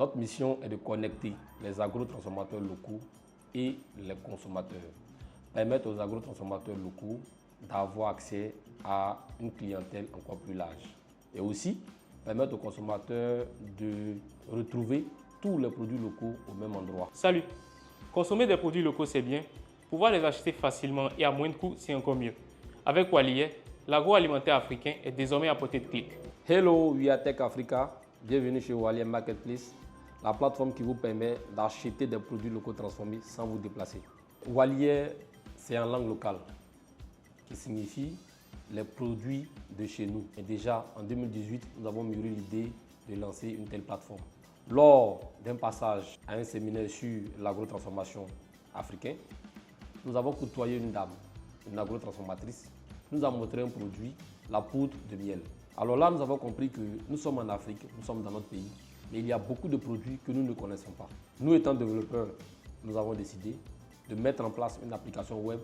Notre mission est de connecter les agrotransformateurs locaux et les consommateurs. Permettre aux agrotransformateurs locaux d'avoir accès à une clientèle encore plus large. Et aussi, permettre aux consommateurs de retrouver tous les produits locaux au même endroit. Salut! Consommer des produits locaux, c'est bien. Pouvoir les acheter facilement et à moindre coût, c'est encore mieux. Avec Walier, l'agroalimentaire africain est désormais à portée de clic. Hello, we are Tech Africa. Bienvenue chez Walier Marketplace, la plateforme qui vous permet d'acheter des produits locaux transformés sans vous déplacer. Walier, c'est en langue locale, qui signifie les produits de chez nous. Et déjà, en 2018, nous avons mûri l'idée de lancer une telle plateforme. Lors d'un passage à un séminaire sur l'agrotransformation africaine, nous avons côtoyé une dame, une agrotransformatrice, qui nous a montré un produit, la poudre de miel. Alors là, nous avons compris que nous sommes en Afrique, nous sommes dans notre pays, mais il y a beaucoup de produits que nous ne connaissons pas. Nous, étant développeurs, nous avons décidé de mettre en place une application web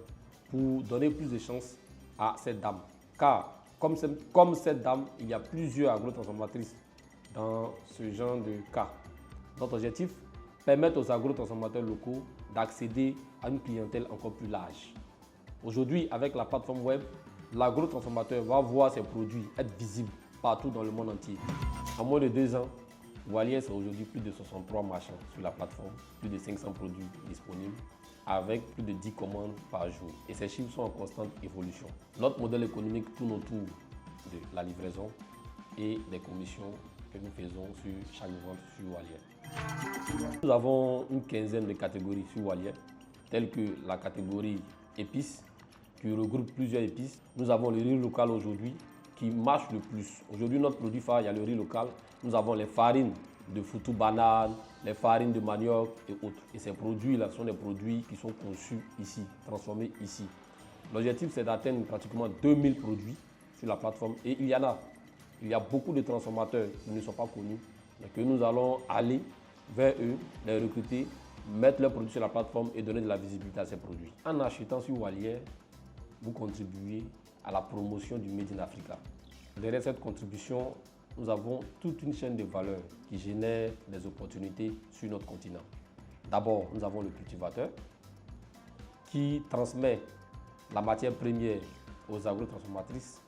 pour donner plus de chances à cette dame. Car, comme cette dame, il y a plusieurs agrotransformatrices dans ce genre de cas. Notre objectif, permettre aux agrotransformateurs locaux d'accéder à une clientèle encore plus large. Aujourd'hui, avec la plateforme web, l'agrotransformateur va voir ses produits être visibles partout dans le monde entier. En moins de 2 ans, Walier, c'est aujourd'hui plus de 63 marchands sur la plateforme, plus de 500 produits disponibles, avec plus de 10 commandes par jour. Et ces chiffres sont en constante évolution. Notre modèle économique tourne autour de la livraison et des commissions que nous faisons sur chaque vente sur Walier. Nous avons une quinzaine de catégories sur Walier, telles que la catégorie épices, qui regroupe plusieurs épices. Nous avons le riz local aujourd'hui qui marche le plus. Aujourd'hui, notre produit phare, il y a le riz local. Nous avons les farines de foutou banane, les farines de manioc et autres. Et ces produits-là sont des produits qui sont conçus ici, transformés ici. L'objectif, c'est d'atteindre pratiquement 2000 produits sur la plateforme. Et il y en a. Il y a beaucoup de transformateurs qui ne sont pas connus, mais que nous allons aller vers eux, les recruter, mettre leurs produits sur la plateforme et donner de la visibilité à ces produits. En achetant sur Walier, vous contribuez à la promotion du Made in Africa. Derrière cette contribution, nous avons toute une chaîne de valeur qui génère des opportunités sur notre continent. D'abord, nous avons le cultivateur qui transmet la matière première aux agrotransformatrices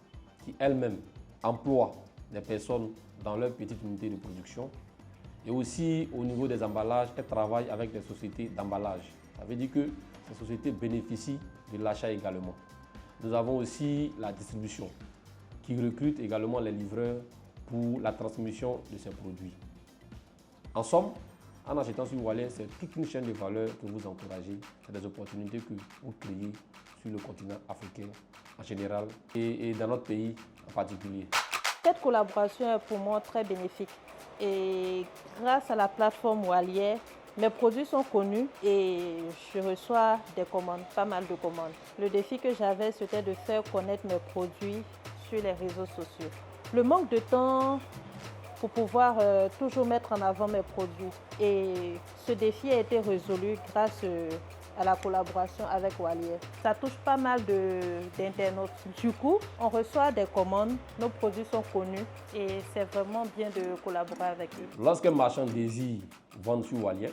qui elles-mêmes emploient des personnes dans leur petite unité de production. Et aussi au niveau des emballages, elles travaillent avec des sociétés d'emballage. Ça veut dire que ces sociétés bénéficient de l'achat également. Nous avons aussi la distribution qui recrute également les livreurs pour la transmission de ces produits. En somme, en achetant sur Walier, c'est toute une chaîne de valeur que vous encouragez. C'est des opportunités que vous créez sur le continent africain en général et dans notre pays en particulier. Cette collaboration est pour moi très bénéfique. Et grâce à la plateforme Walier, mes produits sont connus et je reçois des commandes, pas mal de commandes. Le défi que j'avais, c'était de faire connaître mes produits sur les réseaux sociaux. Le manque de temps pour pouvoir toujours mettre en avant mes produits. Et ce défi a été résolu grâce à la collaboration avec Walier. Ça touche pas mal d'internautes. Du coup, on reçoit des commandes, nos produits sont connus et c'est vraiment bien de collaborer avec eux. Lorsqu'un marchand désire vendre sur Walier,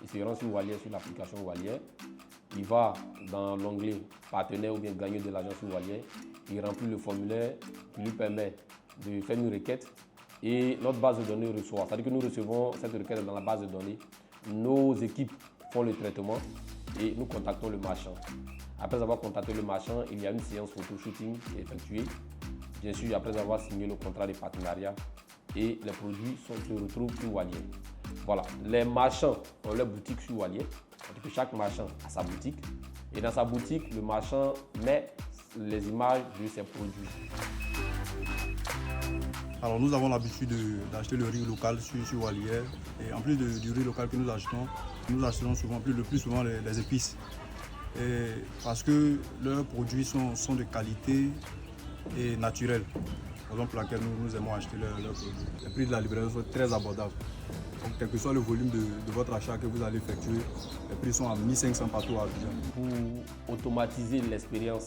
il se rend sur Walier, sur l'application Walier, il va dans l'onglet partenaire ou bien gagner de l'argent sur Walier, il remplit le formulaire qui lui permet de faire une requête et notre base de données reçoit. C'est-à-dire que nous recevons cette requête dans la base de données, nos équipes font le traitement et nous contactons le marchand. Après avoir contacté le marchand, il y a une séance photo-shooting qui est effectuée. Bien sûr, après avoir signé le contrat de partenariat et les produits se retrouvent sur Walier. Voilà, les marchands ont leur boutique sur Walier. C'est-à-dire que chaque marchand a sa boutique. Et dans sa boutique, le marchand met les images de ses produits. Alors nous avons l'habitude d'acheter le riz local sur Walier. Et en plus du riz local que nous achetons souvent, le plus souvent les épices. Et parce que leurs produits sont de qualité et naturels. Raison pour laquelle nous aimons acheter leurs produits. Les prix de la livraison sont très abordables. Donc quel que soit le volume de votre achat que vous allez effectuer, les prix sont à 1500 partout à Abidjan. Pour automatiser l'expérience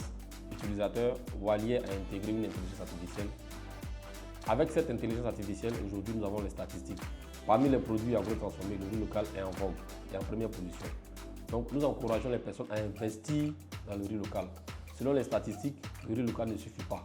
utilisateur, Walier a intégré une intelligence artificielle. Avec cette intelligence artificielle, aujourd'hui, nous avons les statistiques. Parmi les produits agro-transformés, le riz local est en vogue et en première position. Donc nous encourageons les personnes à investir dans le riz local. Selon les statistiques, le riz local ne suffit pas.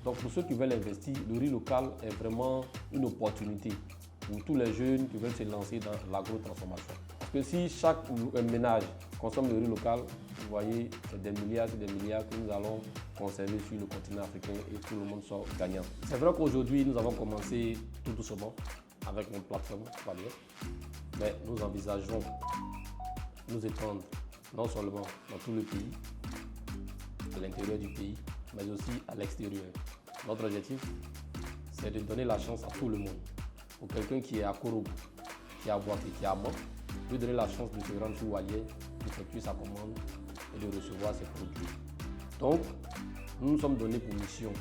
Donc pour ceux qui veulent investir, le riz local est vraiment une opportunité pour tous les jeunes qui veulent se lancer dans l'agro-transformation. Parce que si chaque ménage consomme le riz local, vous voyez, c'est des milliards et des milliards que nous allons conserver sur le continent africain et tout le monde sort gagnant. C'est vrai qu'aujourd'hui, nous avons commencé tout doucement avec notre plateforme Walier, mais nous envisageons nous étendre non seulement dans tout le pays, à l'intérieur du pays, mais aussi à l'extérieur. Notre objectif, c'est de donner la chance à tout le monde. Pour quelqu'un qui est à Korogo, qui est à Boaké, qui est à Mok, lui donner la chance de se rendre sur Walier, d'effectuer sa commande et de recevoir ses produits. Donc, nous nous sommes donnés pour mission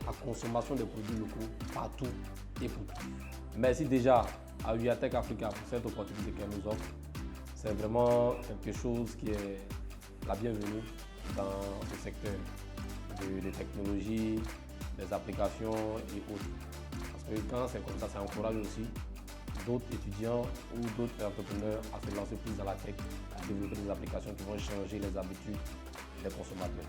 la consommation des produits locaux partout et pour tous. Merci déjà à Uyatech Africa pour cette opportunité qu'elle nous offre. C'est vraiment quelque chose qui est la bienvenue dans ce secteur des technologies, des applications et autres. Parce que quand c'est comme ça encourage aussi d'autres étudiants ou d'autres entrepreneurs à se lancer plus dans la tech, à développer des applications qui vont changer les habitudes des consommateurs.